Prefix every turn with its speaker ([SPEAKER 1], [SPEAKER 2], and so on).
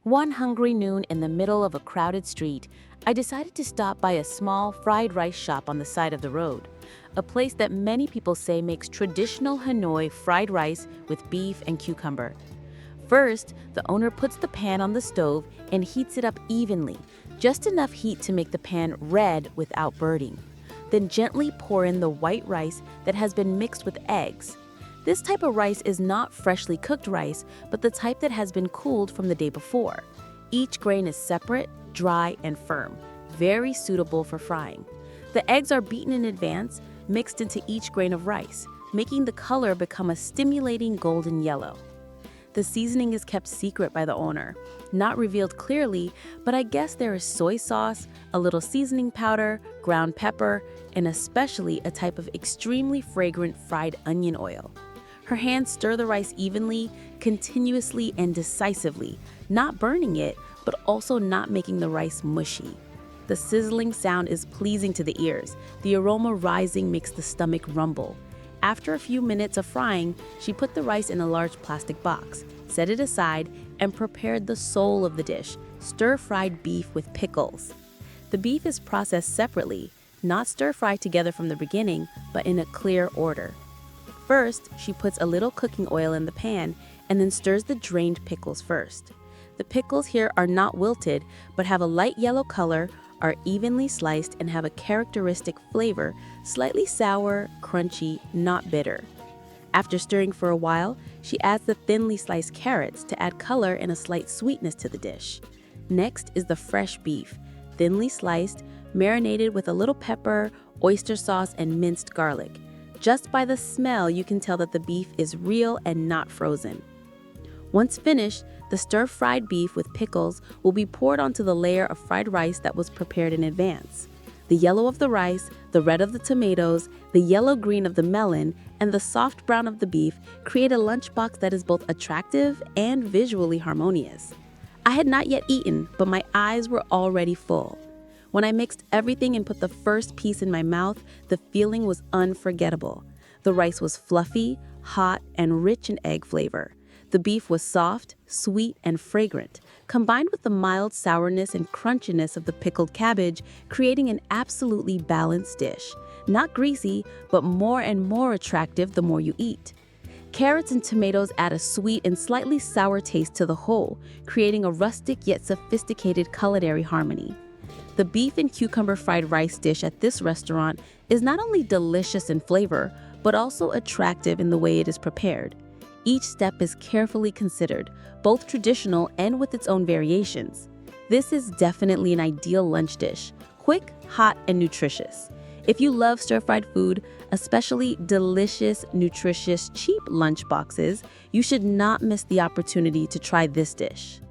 [SPEAKER 1] One hungry noon in the middle of a crowded street, I decided to stop by a small fried rice shop on the side of the road, a place that many people say makes traditional Hanoi fried rice with beef and cucumber. First, the owner puts the pan on the stove and heats it up evenly, just enough heat to make the pan red without burning. Then gently pour in the white rice that has been mixed with eggs. This type of rice is not freshly cooked rice, but the type that has been cooled from the day before. Each grain is separate, dry, and firm, very suitable for frying. The eggs are beaten in advance, mixed into each grain of rice, making the color become a stimulating golden yellow. The seasoning is kept secret by the owner, not revealed clearly, but I guess there is soy sauce, a little seasoning powder, ground pepper, and especially a type of extremely fragrant fried onion oil. Her hands stir the rice evenly, continuously, and decisively, not burning it, but also not making the rice mushy. The sizzling sound is pleasing to the ears. The aroma rising makes the stomach rumble. After a few minutes of frying, she put the rice in a large plastic box, set it aside, and prepared the soul of the dish, stir-fried beef with pickles. The beef is processed separately, not stir-fried together from the beginning, but in a clear order. First, she puts a little cooking oil in the pan and then stirs the drained pickles first. The pickles here are not wilted, but have a light yellow color, are evenly sliced, and have a characteristic flavor, slightly sour, crunchy, not bitter. After stirring for a while, she adds the thinly sliced carrots to add color and a slight sweetness to the dish. Next is the fresh beef, thinly sliced, marinated with a little pepper, oyster sauce, and minced garlic. Just by the smell, you can tell that the beef is real and not frozen. Once finished, the stir-fried beef with pickles will be poured onto the layer of fried rice that was prepared in advance. The yellow of the rice, the red of the tomatoes, the yellow-green of the melon, and the soft brown of the beef create a lunchbox that is both attractive and visually harmonious. I had not yet eaten, but my eyes were already full. When I mixed everything and put the first piece in my mouth, the feeling was unforgettable. The rice was fluffy, hot, and rich in egg flavor. The beef was soft, sweet, and fragrant, combined with the mild sourness and crunchiness of the pickled cabbage, creating an absolutely balanced dish. Not greasy, but more and more attractive the more you eat. Carrots and tomatoes add a sweet and slightly sour taste to the whole, creating a rustic yet sophisticated culinary harmony. The beef and cucumber fried rice dish at this restaurant is not only delicious in flavor, but also attractive in the way it is prepared. Each step is carefully considered, both traditional and with its own variations. This is definitely an ideal lunch dish, quick, hot, and nutritious. If you love stir-fried food, especially delicious, nutritious, cheap lunch boxes, you should not miss the opportunity to try this dish.